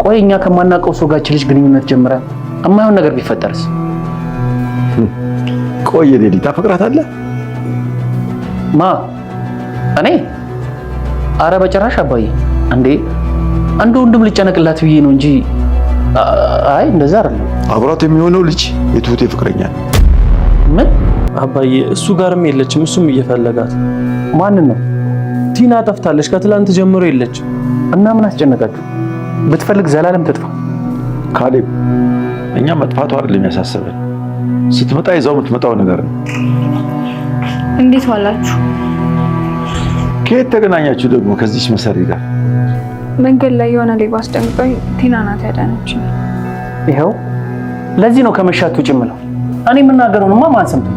ቆይ እኛ ከማናውቀው ሰው ጋር ልጅ ግንኙነት ጀምራ እማይሆን ነገር ቢፈጠርስ? ቆይ ዴዲ ታፈቅራታለህ? ማ እኔ? አረ በጭራሽ አባዬ። እንዴ አንዱ ወንድም ልጨነቅላት ብዬ ነው እንጂ አይ እንደዛ አይደለም። አብሯት የሚሆነው ልጅ የትሁቴ ፍቅረኛ ነው። ምን አባዬ? እሱ ጋርም የለችም፣ እሱም እየፈለጋት። ማንን ነው? ቲና ጠፍታለች፣ ከትላንት ጀምሮ የለችም። እና ምን አስጨነቃችሁ? ብትፈልግ ዘላለም ትጥፋ። ካሌብ እኛ መጥፋቱ አይደለም ያሳሰበን፣ ስትመጣ ይዛው የምትመጣው ነገር ነው። እንዴት ዋላችሁ? ከየት ተገናኛችሁ ደግሞ ከዚህች መሰሪ ጋር? መንገድ ላይ የሆነ ሌባ አስደንቆኝ ቲና ናት ያዳነችኝ። ይኸው ለዚህ ነው ከመሻት ውጭ የምለው። እኔ የምናገረውንማ ማን ሰምቶ?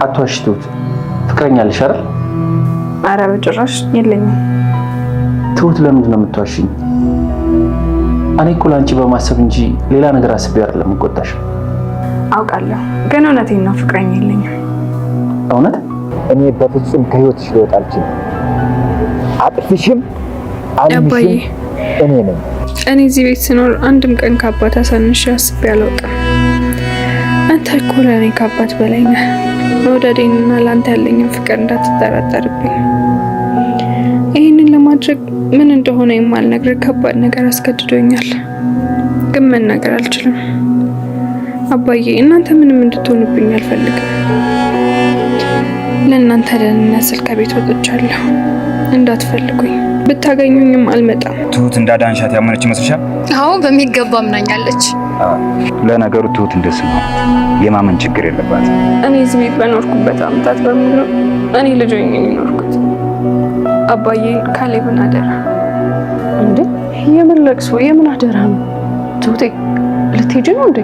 አትዋሽ ትሁት፣ ፍቅረኛ አለሽ አይደል? ኧረ በጭራሽ የለኝም። ትሁት ለምንድን ነው የምትዋሽኝ? እኔ እኮ ለአንቺ በማሰብ እንጂ ሌላ ነገር አስቤ አይደለም የምቆጣሽ። አውቃለሁ፣ ግን እውነቴን ነው፣ ፍቅረኛ የለኝም። እውነት? እኔ በፍጹም ከህይወትሽ ልወጣ አልችልም። አጥፍሽም አባዬ እኔ ነኝ። እኔ እዚህ ቤት ስኖር አንድም ቀን ከአባት አሳንሼ አስቤ አላውቅም። አንተ እኮ ለእኔ ከአባት በላይ ነህ። መውደዴንና ለአንተ ያለኝን ፍቅር እንዳትጠራጠርብኝ። ይህንን ለማድረግ ምን እንደሆነ የማልነግርህ ከባድ ነገር አስገድዶኛል፣ ግን መናገር አልችልም። አባዬ እናንተ ምንም እንድትሆኑብኝ አልፈልግም። ለእናንተ ደህንነት ስል ከቤት ወጥቻለሁ። እንዳትፈልጉኝ፣ ብታገኙኝም አልመጣም። ትሁት እንዳዳንሻት ያመነች ይመስልሻል? አዎ በሚገባ አምናኛለች። ለነገሩ ትሁት እንደስማ የማመን ችግር የለባት። እኔ እዚህ ቤት በኖርኩበት ዓመታት በሙሉ እኔ ልጅ ሆኜ የኖርኩት። አባዬ ካሌብን አደራ። እንዴ የምን ለቅሶ የምን አደራ ነው? ትሁቴ ልትሄጂ ነው እንዴ?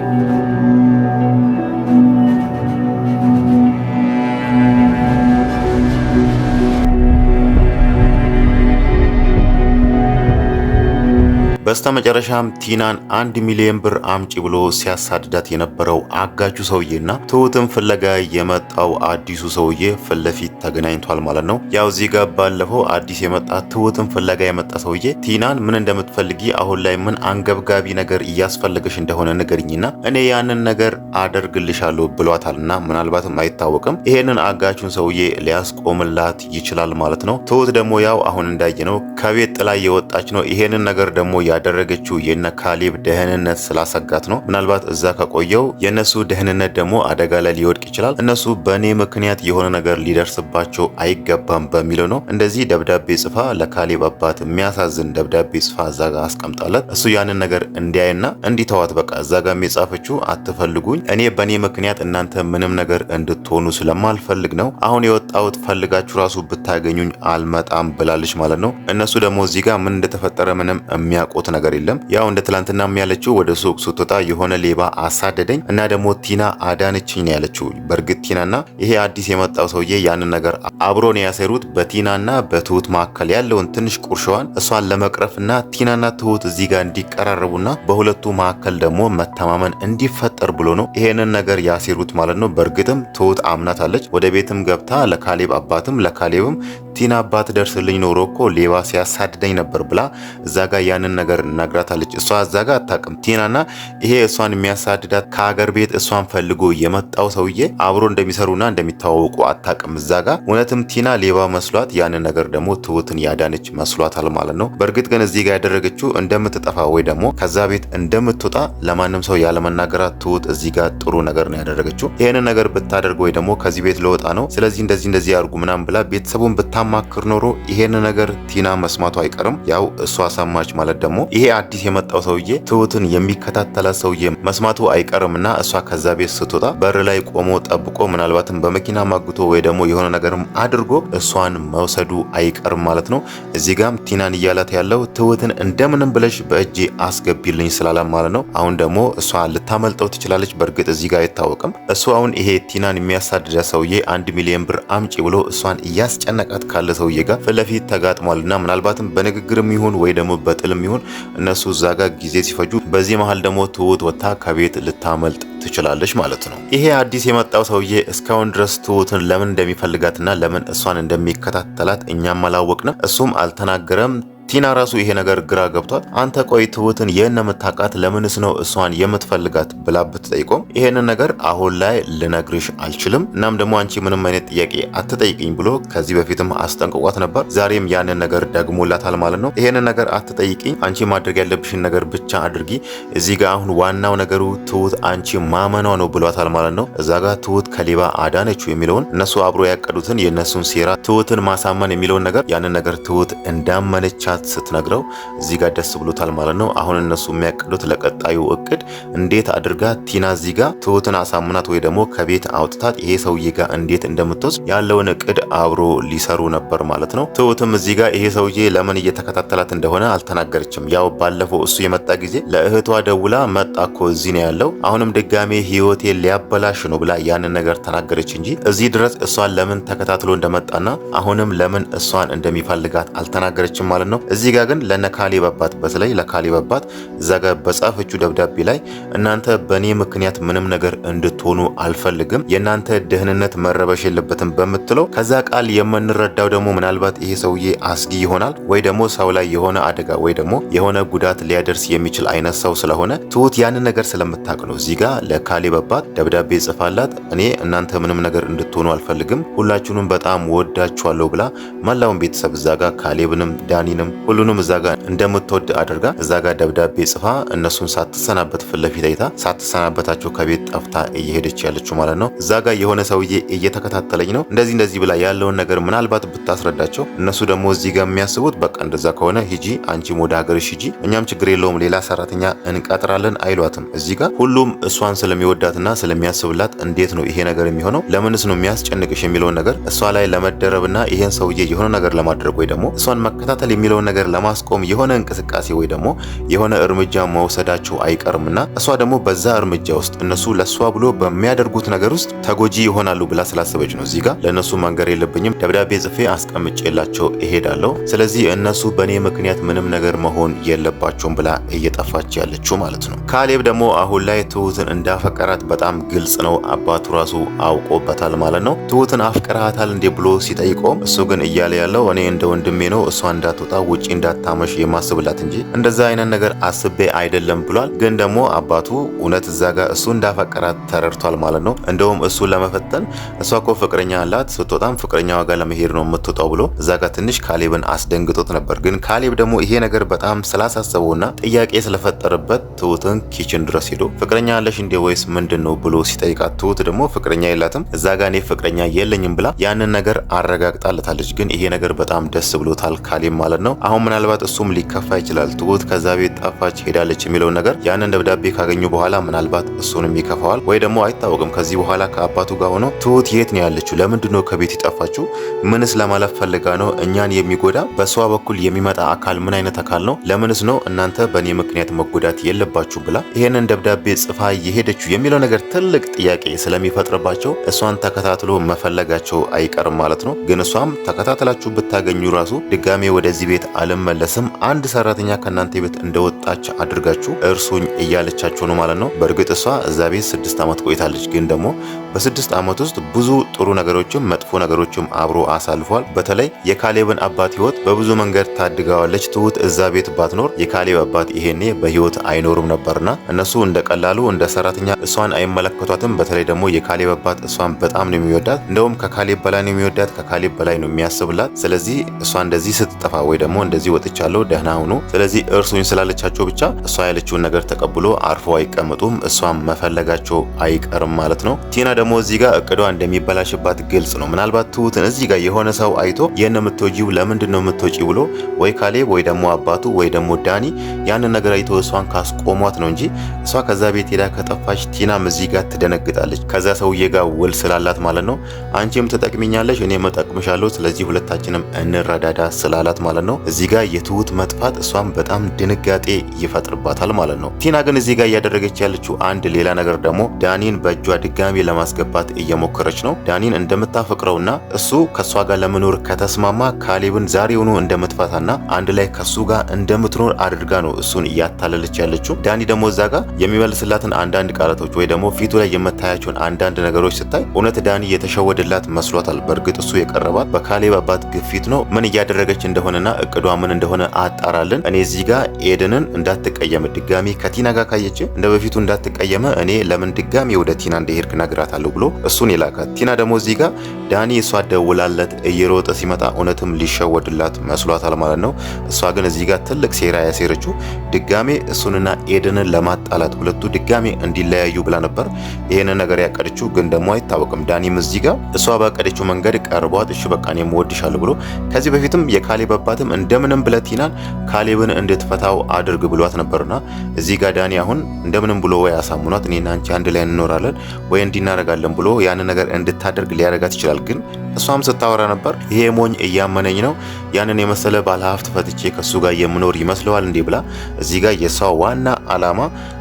በስተመጨረሻም ቲናን 1 ሚሊዮን ብር አምጪ ብሎ ሲያሳድዳት የነበረው አጋቹ ሰውዬና ትሁትን ፍለጋ የመጣው አዲሱ ሰውዬ ፊት ለፊት ተገናኝቷል ማለት ነው። ያው እዚህ ጋር ባለፈው አዲስ የመጣ ትሁትን ፍለጋ የመጣ ሰውዬ ቲናን ምን እንደምትፈልጊ አሁን ላይ ምን አንገብጋቢ ነገር እያስፈልገሽ እንደሆነ ንገሪኝና እኔ ያንን ነገር አደርግልሻለሁ ብሏታልና ምናልባትም አይታወቅም ይሄንን አጋቹን ሰውዬ ሊያስቆምላት ይችላል ማለት ነው። ትሁት ደግሞ ያው አሁን እንዳየነው ከቤት ጥላ የወጣች ነው። ይሄንን ነገር ደግሞ ያደረገችው የነ ካሌብ ደህንነት ስላሰጋት ነው። ምናልባት እዛ ከቆየው የነሱ ደህንነት ደግሞ አደጋ ላይ ሊወድቅ ይችላል። እነሱ በኔ ምክንያት የሆነ ነገር ሊደርስባቸው አይገባም በሚለው ነው እንደዚህ ደብዳቤ ጽፋ ለካሌብ አባት የሚያሳዝን ደብዳቤ ጽፋ እዛ ጋር አስቀምጣለት እሱ ያንን ነገር እንዲያይና እንዲተዋት በቃ እዛ ጋር የጻፈችው አትፈልጉኝ፣ እኔ በኔ ምክንያት እናንተ ምንም ነገር እንድትሆኑ ስለማልፈልግ ነው አሁን የወጣሁት፣ ፈልጋችሁ ራሱ ብታገኙኝ አልመጣም ብላለች ማለት ነው። እነሱ ደግሞ እዚህ ጋር ምን እንደተፈጠረ ምንም የሚያውቁት ነገር የለም። ያው እንደ ትላንትና ያለችው ወደ ሱቅ ስትወጣ የሆነ ሌባ አሳደደኝ እና ደግሞ ቲና አዳነችኝ ነው ያለችው። በእርግጥ ቲናና ይሄ አዲስ የመጣው ሰውዬ ያንን ነገር አብሮ ነው ያሰሩት። በቲናና በትሁት መካከል ያለውን ትንሽ ቁርሾዋን እሷን ለመቅረፍና ቲናና ትሁት እዚህ ጋር እንዲቀራረቡና በሁለቱ መካከል ደግሞ መተማመን እንዲፈጠር ብሎ ነው ይሄንን ነገር ያሰሩት ማለት ነው። በእርግጥም ትሁት አምናታለች። ወደ ቤትም ገብታ ለካሌብ አባትም ለካሌብም ቲና አባት ደርስልኝ ኖሮ እኮ ሌባ ሲያሳድደኝ ነበር ብላ እዛ ጋር ያንን ነገር ነግራታለች። እሷ እዛ ጋር አታውቅም። ቲናና ይሄ እሷን የሚያሳድዳት ከሀገር ቤት እሷን ፈልጎ የመጣው ሰውዬ አብሮ እንደሚሰሩና እንደሚታወቁ አታውቅም። እዛ ጋር እውነትም ቲና ሌባ መስሏት ያንን ነገር ደግሞ ትሁትን ያዳነች መስሏታል ማለት ነው። በእርግጥ ግን እዚህ ጋር ያደረገችው እንደምትጠፋ ወይ ደግሞ ከዛ ቤት እንደምትወጣ ለማንም ሰው ያለመናገራት ትሁት እዚህ ጋር ጥሩ ነገር ነው ያደረገችው። ይሄንን ነገር ብታደርግ ወይ ደግሞ ከዚህ ቤት ለወጣ ነው ስለዚህ እንደዚህ ያርጉ ምናምን ብላ ቤተሰቡን ብታማክር ኖሮ ይሄን ነገር ቲና መስማቱ አይቀርም። ያው እሷ ሰማች ማለት ደግሞ ይሄ አዲስ የመጣው ሰውዬ ትሁትን የሚከታተላት ሰውዬ መስማቱ አይቀርምና እሷ ከዛ ቤት ስትወጣ በር ላይ ቆሞ ጠብቆ ምናልባትም በመኪና ማግቶ ወይ ደግሞ የሆነ ነገርም አድርጎ እሷን መውሰዱ አይቀርም ማለት ነው። እዚህ ጋም ቲናን እያላት ያለው ትሁትን እንደምንም ብለሽ በእጄ አስገቢልኝ ስላላ ማለት ነው። አሁን ደግሞ እሷ ልታመልጠው ትችላለች። በእርግጥ እዚህ ጋር አይታወቅም። እሱ አሁን ይሄ ቲናን የሚያሳድዳ ሰውዬ 1 ሚሊዮን ብር አምጪ ብሎ እሷን እያስጨነቃት ካለ ሰውዬ ጋር ፊት ለፊት ተጋጥሟልና ምናልባትም በንግግርም ይሁን ወይ ደግሞ በጥልም ይሁን እነሱ እዛ ጋር ጊዜ ሲፈጁ በዚህ መሃል ደግሞ ትሁት ወጥታ ከቤት ልታመልጥ ትችላለች ማለት ነው። ይሄ አዲስ የመጣው ሰውዬ እስካሁን ድረስ ትሁትን ለምን እንደሚፈልጋትና ለምን እሷን እንደሚከታተላት እኛም አላወቅንም። እሱም አልተናገረም። ቲና ራሱ ይሄ ነገር ግራ ገብቷት አንተ ቆይ ትሁትን የነ የምታውቃት ለምንስ ነው እሷን የምትፈልጋት ብላ ብትጠይቆም ይሄንን ነገር አሁን ላይ ልነግርሽ አልችልም፣ እናም ደግሞ አንቺ ምንም አይነት ጥያቄ አትጠይቅኝ ብሎ ከዚህ በፊትም አስጠንቅቋት ነበር። ዛሬም ያንን ነገር ደግሞላታል ማለት ነው። ይሄንን ነገር አትጠይቅኝ፣ አንቺ ማድረግ ያለብሽን ነገር ብቻ አድርጊ። እዚህ ጋር አሁን ዋናው ነገሩ ትሁት አንቺ ማመኗ ነው ብሏታል ማለት ነው። እዛ ጋር ትሁት ከሌባ አዳነችው የሚለውን እነሱ አብሮ ያቀዱትን የእነሱን ሴራ ትሁትን ማሳመን የሚለውን ነገር ያንን ነገር ትሁት እንዳመነቻት ስትነግረው እዚህ ጋር ደስ ብሎታል ማለት ነው። አሁን እነሱ የሚያቀዱት ለቀጣዩ እቅድ እንዴት አድርጋ ቲና እዚህ ጋር ትሁትን አሳምናት ወይ ደግሞ ከቤት አውጥታት ይሄ ሰውዬ ጋር እንዴት እንደምትወስድ ያለውን እቅድ አብሮ ሊሰሩ ነበር ማለት ነው። ትሁትም እዚህ ጋር ይሄ ሰውዬ ለምን እየተከታተላት እንደሆነ አልተናገረችም። ያው ባለፈው እሱ የመጣ ጊዜ ለእህቷ ደውላ መጣ እኮ እዚህ ነው ያለው፣ አሁንም ድጋሜ ህይወቴ ሊያበላሽ ነው ብላ ያንን ነገር ተናገረች እንጂ እዚህ ድረስ እሷን ለምን ተከታትሎ እንደመጣና አሁንም ለምን እሷን እንደሚፈልጋት አልተናገረችም ማለት ነው። እዚህ ጋር ግን ለነ ካሌብ አባት በተለይ ለካሌብ አባት እዛ ጋር በጻፈችው ደብዳቤ ላይ እናንተ በእኔ ምክንያት ምንም ነገር እንድትሆኑ አልፈልግም፣ የእናንተ ደህንነት መረበሽ የለበትም በምትለው ከዛ ቃል የምንረዳው ደግሞ ምናልባት ይሄ ሰውዬ አስጊ ይሆናል ወይ ደግሞ ሰው ላይ የሆነ አደጋ ወይ ደግሞ የሆነ ጉዳት ሊያደርስ የሚችል አይነት ሰው ስለሆነ ትሁት ያንን ነገር ስለምታውቅ ነው እዚህ ጋር ለካሌብ አባት ደብዳቤ ጽፋላት እኔ እናንተ ምንም ነገር እንድትሆኑ አልፈልግም፣ ሁላችሁንም በጣም ወዳችኋለሁ ብላ መላውን ቤተሰብ እዛ ጋር ካሌብንም ዳኒንም ሁሉንም እዛ ጋር እንደምትወድ አድርጋ እዛ ጋር ደብዳቤ ጽፋ እነሱን ሳትሰናበት ፊት ለፊት አይታ ሳትሰናበታቸው ከቤት ጠፍታ እየሄደች ያለችው ማለት ነው። እዛ ጋር የሆነ ሰውዬ እየተከታተለኝ ነው እንደዚህ ብላ ያለውን ነገር ምናልባት ብታስረዳቸው እነሱ ደግሞ እዚህ ጋር የሚያስቡት በቃ እንደዛ ከሆነ ሂጂ አንቺም ወደ ሀገርሽ ሂጂ እኛም ችግር የለውም ሌላ ሰራተኛ እንቀጥራለን አይሏትም። እዚህ ጋር ሁሉም እሷን ስለሚወዳትና ስለሚያስብላት እንዴት ነው ይሄ ነገር የሚሆነው ለምንስ ነው የሚያስጨንቅሽ የሚለውን ነገር እሷ ላይ ለመደረብና ይሄን ሰውዬ የሆነ ነገር ለማድረግ ወይ ደግሞ እሷን መከታተል የሚለውን ነገር ለማስቆም የሆነ እንቅስቃሴ ወይ ደግሞ የሆነ እርምጃ መውሰዳቸው አይቀርምና እሷ ደግሞ በዛ እርምጃ ውስጥ እነሱ ለሷ ብሎ በሚያደርጉት ነገር ውስጥ ተጎጂ ይሆናሉ ብላ ስላሰበች ነው እዚህ ጋር ለእነሱ መንገር የለብኝም ደብዳቤ ጽፌ አስቀምጬላቸው እሄዳለሁ፣ ስለዚህ እነሱ በእኔ ምክንያት ምንም ነገር መሆን የለባቸውም ብላ እየጠፋች ያለችው ማለት ነው። ካሌብ ደግሞ አሁን ላይ ትሁትን እንዳፈቀራት በጣም ግልጽ ነው። አባቱ ራሱ አውቆበታል ማለት ነው። ትሁትን አፍቅረሃታል እንዴ ብሎ ሲጠይቀውም እሱ ግን እያለ ያለው እኔ እንደ ወንድሜ ነው እሷ እንዳትወጣ ውጪ እንዳታመሽ የማስብላት እንጂ እንደዛ አይነት ነገር አስቤ አይደለም ብሏል። ግን ደግሞ አባቱ እውነት እዛ ጋር እሱ እንዳፈቀራት ተረድቷል ማለት ነው። እንደውም እሱ ለመፈተን እሷ እኮ ፍቅረኛ አላት ስትወጣም ፍቅረኛዋ ጋር ለመሄድ ነው የምትወጣው ብሎ እዛ ጋር ትንሽ ካሌብን አስደንግጦት ነበር። ግን ካሌብ ደግሞ ይሄ ነገር በጣም ስላሳሰበውና ጥያቄ ስለፈጠረበት ትሁትን ኪችን ድረስ ሄዶ ፍቅረኛ አለሽ እንዴ ወይስ ምንድን ነው ብሎ ሲጠይቃት ትሁት ደግሞ ፍቅረኛ የላትም እዛ ጋር እኔ ፍቅረኛ የለኝም ብላ ያንን ነገር አረጋግጣለታለች። ግን ይሄ ነገር በጣም ደስ ብሎታል ካሌብ ማለት ነው። አሁን ምናልባት እሱም ሊከፋ ይችላል ትሁት ከዛ ቤት ጠፋች ሄዳለች የሚለውን ነገር ያንን ደብዳቤ ካገኙ በኋላ ምናልባት እሱንም ይከፋዋል ወይ ደግሞ አይታወቅም። ከዚህ በኋላ ከአባቱ ጋር ሆኖ ትሁት የት ነው ያለችው? ለምንድን ነው ከቤት ይጠፋችው? ምንስ ለማለፍ ፈልጋ ነው? እኛን የሚጎዳ በሷ በኩል የሚመጣ አካል ምን አይነት አካል ነው? ለምንስ ነው እናንተ በእኔ ምክንያት መጎዳት የለባችሁ ብላ ይሄንን ደብዳቤ ጽፋ የሄደችው የሚለው ነገር ትልቅ ጥያቄ ስለሚፈጥርባቸው እሷን ተከታትሎ መፈለጋቸው አይቀርም ማለት ነው። ግን እሷም ተከታትላችሁ ብታገኙ ራሱ ድጋሜ ወደዚህ ቤት አልመለስም፣ አንድ ሰራተኛ ከእናንተ ቤት እንደወጣች አድርጋችሁ እርሱኝ እያለቻቸው ነው ማለት ነው። በእርግጥ እሷ እዛ ቤት 6 ዓመት ቆይታለች። ግን ደግሞ በ6 ዓመት ውስጥ ብዙ ጥሩ ነገሮችም መጥፎ ነገሮችም አብሮ አሳልፏል። በተለይ የካሌብን አባት ህይወት በብዙ መንገድ ታድጋዋለች። ትሁት እዛ ቤት ባትኖር የካሌብ አባት ይሄኔ በህይወት አይኖርም ነበርና እነሱ እንደቀላሉ እንደ ሰራተኛ እሷን አይመለከቷትም። በተለይ ደግሞ የካሌብ አባት እሷን በጣም ነው የሚወዳት። እንደውም ከካሌብ በላይ ነው የሚወዳት፣ ከካሌብ በላይ ነው የሚያስብላት። ስለዚህ እሷ እንደዚህ ስትጠፋ ወይ ደግሞ እንደዚህ ወጥቻለሁ ደህና ሁኑ ስለዚህ እርሱኝ ስላለቻቸው ብቻ እሷ ያለችውን ነገር ተቀብሎ አርፎ አይቀመጡም። እሷን መፈለጋቸው አይቀርም ማለት ነው። ቲና ደግሞ እዚህ ጋር እቅዷ እንደሚበላሽባት ግልጽ ነው። ምናልባት ትሁትን እዚህ ጋር የሆነ ሰው አይቶ ይህን የምትወጂው ለምንድን ነው የምትወጪው ብሎ ወይ ካሌብ ወይ ደግሞ አባቱ ወይ ደግሞ ዳኒ ያንን ነገር አይቶ እሷን ካስቆሟት ነው እንጂ እሷ ከዛ ቤት ሄዳ ከጠፋች ቲናም እዚህ ጋር ትደነግጣለች። ከዛ ሰውዬ ጋር ውል ስላላት ማለት ነው። አንቺም ትጠቅሚኛለሽ እኔም እጠቅምሻለሁ ስለዚህ ሁለታችንም እንረዳዳ ስላላት ማለት ነው። እዚህ ጋር የትሁት መጥፋት እሷም በጣም ድንጋጤ ይፈጥርባታል ማለት ነው። ቲና ግን እዚህ ጋር እያደረገች ያለችው አንድ ሌላ ነገር ደግሞ ዳኒን በእጇ ድጋሚ ለማስገባት እየሞከረች ነው። ዳኒን እንደምታፈቅረውና እሱ ከሷ ጋር ለመኖር ከተስማማ ካሌብን ዛሬውኑ እንደምትፈታና አንድ ላይ ከሱ ጋር እንደምትኖር አድርጋ ነው እሱን እያታለለች ያለችው። ዳኒ ደግሞ እዛ ጋር የሚመልስላትን አንዳንድ ቃላቶች ወይ ደግሞ ፊቱ ላይ የምታያቸውን አንዳንድ ነገሮች ስታይ እውነት ዳኒ የተሸወደላት መስሏታል። በእርግጥ እሱ የቀረባት በካሌብ አባት ግፊት ነው። ምን እያደረገች እንደሆነና እቅዷ እቅዷ ምን እንደሆነ አጣራልን። እኔ እዚህ ጋር ኤደንን እንዳትቀየም ድጋሚ ከቲና ጋር ካየች እንደ በፊቱ እንዳትቀየመ እኔ ለምን ድጋሚ ወደ ቲና እንደሄድክ ነግራታለሁ ብሎ እሱን ይላካት። ቲና ደግሞ እዚህ ጋር ዳኒ እሷ ደውላለት እየሮጠ ሲመጣ እውነትም ሊሸወድላት መስሏታል ማለት ነው። እሷ ግን እዚህ ጋር ትልቅ ሴራ ያሴረችው ድጋሚ እሱንና ኤደንን ለማጣላት ሁለቱ ድጋሚ እንዲለያዩ ብላ ነበር ይሄን ነገር ያቀደችው። ግን ደግሞ አይታወቅም ዳኒም እዚህ ጋር እሷ ባቀደችው መንገድ ቀርቧት እሺ በቃ እኔ እወድሻለሁ ብሎ ከዚህ በፊትም የካሌብ አባትም እንደምንም ብለ ቲናን ካሌብን እንድትፈታው አድርግ ብሏት ነበርና እዚህ ጋር ዳኒ አሁን እንደምንም ብሎ ወይ አሳምኗት እኔና አንቺ አንድ ላይ እንኖራለን ወይ እንዲናረጋለን ብሎ ያን ነገር እንድታደርግ ሊያረጋት ይችላል። ግን እሷም ስታወራ ነበር ይሄ ሞኝ እያመነኝ ነው ያንን የመሰለ ባለሀብት ፈትቼ ከሱ ጋር የምኖር ይመስለዋል እንዴ ብላ እዚህ ጋር የሷ ዋና አላማ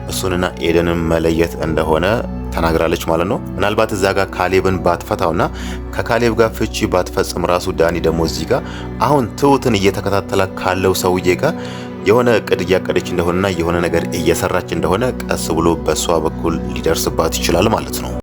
እሱንና ኤደንን መለየት እንደሆነ ተናግራለች ማለት ነው። ምናልባት እዛ ጋር ካሌብን ባትፈታውና ከካሌብ ጋር ፍቺ ባትፈጽም ራሱ ዳኒ ደግሞ እዚህ ጋር አሁን ትሁትን እየተከታተለ ካለው ሰውዬ ጋር የሆነ እቅድ እያቀደች እንደሆነና የሆነ ነገር እየሰራች እንደሆነ ቀስ ብሎ በሷ በኩል ሊደርስባት ይችላል ማለት ነው።